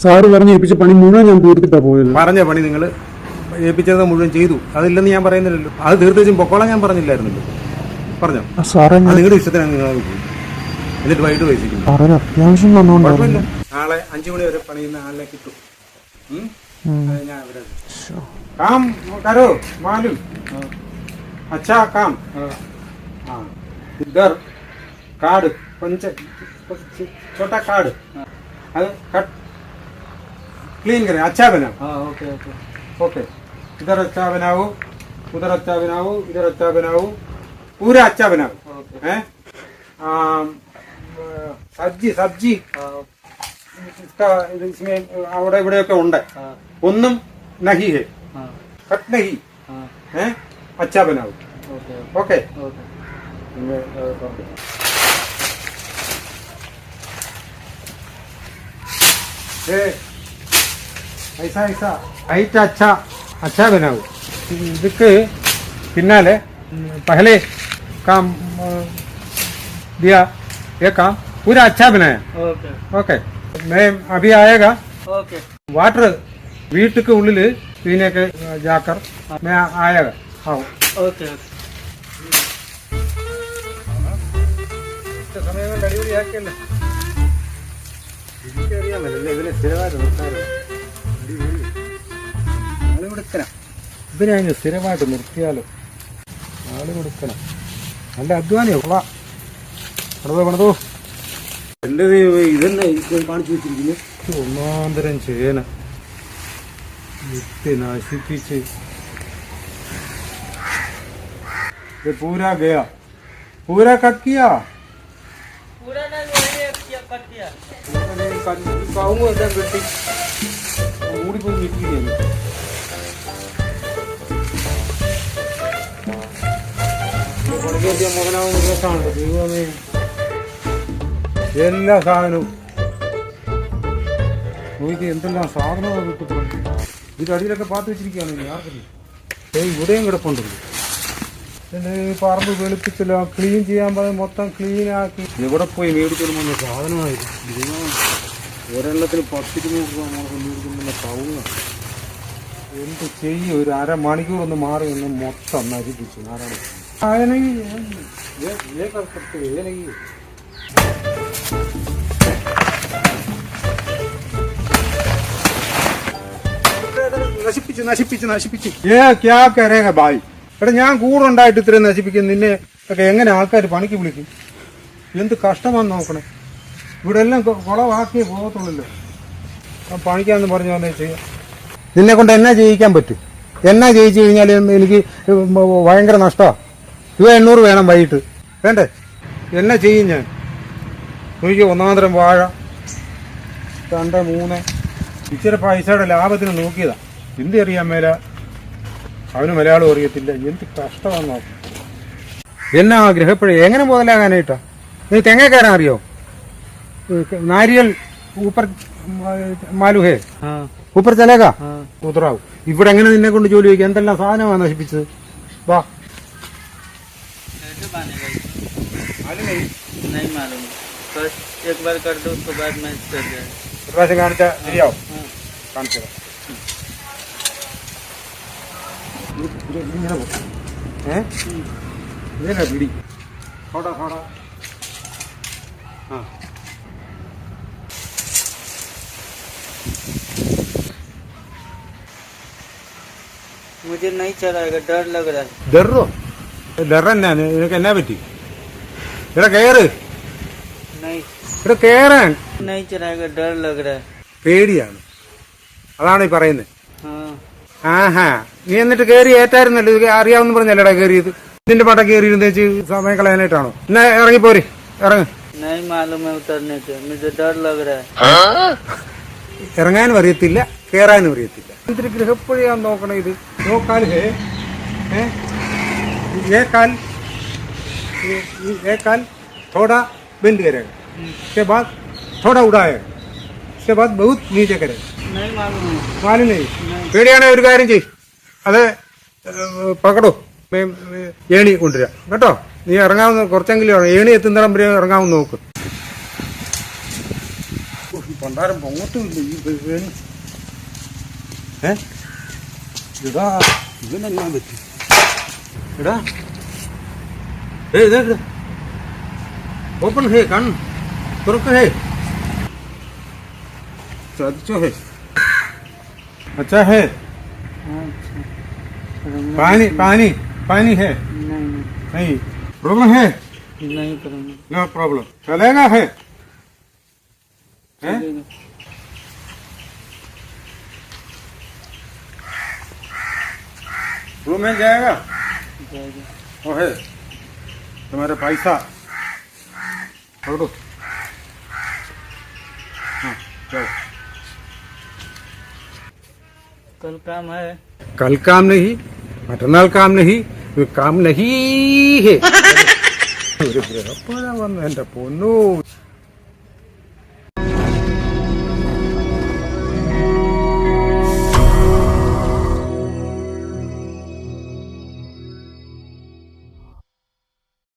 Sir പറഞ്ഞ് ഏൽപ്പിച്ച പണി മുഴുവൻ ഞാൻ തീർത്തിട്ടാ പോയത്. പറഞ്ഞ പണി നിങ്ങൾ ഏൽപ്പിച്ചത് മുഴുവൻ ചെയ്തു. അതില്ലെന്ന് ഞാൻ പറയുന്നില്ലല്ലോ. അത് തീർത്തും പൊക്കോളാൻ ഞാൻ പറഞ്ഞില്ലായിരുന്നല്ലോ. പറഞ്ഞോ സാറേ, നിങ്ങളുടെ ഇഷ്ടത്തിനാണ് നിങ്ങൾ പോയി. എന്നിട്ട് വൈകിട്ട് വഹിച്ചിരിക്കുന്നു. അത്യാവശ്യം വന്നോണ്ടായിരുന്നു. നാളെ 5 മണി വരെ പണിയുന്ന ആളിനെ കിട്ടും. ഞാൻ ഇവിടെ काम करो मालूम. अच्छा काम. हाँ इधर कार्ड पंच छोटा कार्ड कट क्लीन करें. अच्छा बनाओ. हाँ ओके ओके ओके. इधर अच्छा बनाओ, उधर अच्छा बनाओ, इधर अच्छा बनाओ, पूरा अच्छा बनाओ. हैं सब्जी सब्जी इसका इसमें അവിടെ ഇവിടെയൊക്കെ ഉണ്ട്. ഒന്നും नहीं है. कट नहीं है. अच्छा बनाओ. ओके ऐसा ऐसा हाइट अच्छा अच्छा बनाओ. इसके पिनाले पहले काम दिया ये काम पूरा अच्छा बनाया. ओके मैं अभी आएगा. ओके वाटर वीट के उल्लिल पीने के जाकर मैं आएगा. हाँ ओके സമയം കൊണ്ട് അടിപൊളിയാക്കിയല്ലേ. എനിക്കറിയാമല്ലോ ഇതിനെ സ്ഥിരമായിട്ട് നിർത്താറ്. ആള് കൊടുക്കണം. ഇതിനെ അങ്ങ് സ്ഥിരമായിട്ട് നിർത്തിയാലോ. ആള് കൊടുക്കണം. നല്ല അധ്വാനിയോ. പണിതോ എന്റെ ഇതന്നെ കാണിച്ചു വെച്ചിരിക്കുന്നു. ഒന്നാന്തരം ചേന വിത്ത് നശിപ്പിച്ച് पूरा गया. पूरा कट किया. पूरा नहीं कट किया. कहूँगा एकदम बेटी मूड़ी पर मिट्टी है. എല്ലാ സാധനവും നോക്കി എന്തെല്ലാം സാധനമാണ് കിട്ടുന്നത്. ഇതിന്റെ അടിയിലൊക്കെ പാത്ത് വെച്ചിരിക്കുകയാണ്. ആർക്കറിയാം. ഇവിടെയും കിടപ്പുണ്ടല്ലോ. പിന്നെ പറമ്പ് വെളുപ്പിച്ചില്ല. ക്ലീൻ ചെയ്യാൻ പറഞ്ഞ് മൊത്തം ക്ലീൻ ആക്കി. എവിടെ പോയി മേടിച്ചോളും വന്ന സാധനമായിരുന്നു. ഒരെണ്ണത്തിന് 10 രൂപ മേടിക്കുന്ന കവുങ്ങ. എന്ത് ചെയ്യും. ഒരു അരമണിക്കൂർ ഒന്ന് മാറി ഒന്ന് മൊത്തം നശിപ്പിച്ചു. നശിപ്പിച്ചു നശിപ്പിച്ചു നശിപ്പിച്ചു. ക്യാ കരേഗ ഭായ്. എടാ ഞാൻ കൂടെ ഉണ്ടായിട്ട് ഇത്രയും നശിപ്പിക്കും. നിന്നെ ഒക്കെ എങ്ങനെ ആൾക്കാർ പണിക്ക് വിളിക്കും. എന്ത് കഷ്ടമാണെന്ന് നോക്കണേ. ഇവിടെ എല്ലാം കുളവാക്കിയേ പോകത്തുള്ളല്ലോ. പണിക്കാന്ന് പറഞ്ഞു വന്നേ ചെയ്യാം. നിന്നെ കൊണ്ട് എന്നാ ചെയ്യിക്കാൻ പറ്റും. എന്നാ ചെയ്യിച്ചു കഴിഞ്ഞാൽ എനിക്ക് ഭയങ്കര നഷ്ടമാണ്. 800 വേണം വൈകിട്ട്. വേണ്ടേ. എന്നാ ചെയ്യും ഞാൻ. എനിക്ക് ഒന്നാന്തരം വാഴ 2 3 ഇച്ചിരി പൈസയുടെ ലാഭത്തിന് നോക്കിയതാ. ഹിന്ദി അറിയാൻ മേല. അവന് മലയാളം അറിയത്തില്ല. എന്ത് കഷ്ടമാണെന്ന് നോക്കാം. എന്നാ ഗ്രഹപ്പഴ എങ്ങനെ മുതലാകാനായിട്ടാ. നീ തെങ്ങ കയറാൻ അറിയോ. നാരിയൽ ഊപ്പർ മാലുഹേ ഊപ്പർ ചലേകാ ഉത്തറാവും. ഇവിടെ എങ്ങനെ നിന്നെ കൊണ്ട് ജോലി വയ്ക്കുക. എന്തെല്ലാം സാധനമാണ് നശിപ്പിച്ചത്. വാ പ്രാവശ്യം കാണിച്ചാ ശരിയാവും. കാണിച്ചത് ഇതന്നെ പിടി. थोड़ा थोड़ा. हाँ मुझे नहीं चलाएगा. डर लग रहा है. डरो डर എന്നാ പറ്റി. ഇവിടെ കയറ്. नहीं ഇവിടെ കയറാൻ. नहीं चलाएगा. डर लग रहा है. പേടിയാണ്. അതാണ് ഈ പറയുന്നത്. हाँ ആഹാ നീ എന്നിട്ട് കയറി ഏറ്റായിരുന്നല്ലോ. ഇത് അറിയാവുന്ന പറഞ്ഞല്ലടാ കയറിയത്. ഇതിന്റെ പട്ട കയറിയിരുന്ന സമയം കളയാനായിട്ടാണോ. എന്നാ ഇറങ്ങിപ്പോരെ. ഇറങ്ങ്. नहीं मालूम है उतरने से. मुझे डर लग रहा है. ഇറങ്ങാനും അറിയത്തില്ല കയറാനും അറിയത്തില്ല. എന്തൊരു ഗ്രഹപ്പുഴയാന്ന് നോക്കണം ഇത്. നോക്കാൽ काल थोड़ा बेंड करेगा. उसके बाद थोड़ा उड़ाएगा. उसके बाद बहुत नीचे करेगा. नहीं मालूम है. मालूम नहीं. പേടിയാണെ ഒരു കാര്യം ചെയ്യ്. അത് പകടോ ഏണി കൊണ്ടുവരാം കേട്ടോ. നീ ഇറങ്ങാവുന്ന കുറച്ചെങ്കിലും ഏണി എത്തുന്നിടം വരെ ഇറങ്ങാവുന്ന നോക്ക്. കൊണ്ടാരം പൊങ്ങത്തുമില്ല ഈ ഇവന്. ഇടാ ഇവനെല്ലാം പറ്റി. ഇടാ ഓപ്പൺ ഹേ കണ്ണ് തുറക്ക് ഹേ. ശ്രദ്ധിച്ചോ ഹേ. अच्छा है अच्छा करूँगा। पानी पानी पानी है नहीं नहीं प्रॉब्लम है नहीं करूँगा। नो प्रॉब्लम चलेगा है हैं? चलेगा। रूम में जाएगा जाएगा। वो है तुम्हारे पैसा छोड़ो। हाँ चलो कल काम है। कल काम नहीं मटनाल काम नहीं काम नहीं है. ഒരു ബ്രഹ്മ വന്നു എന്റെ പൊന്നു.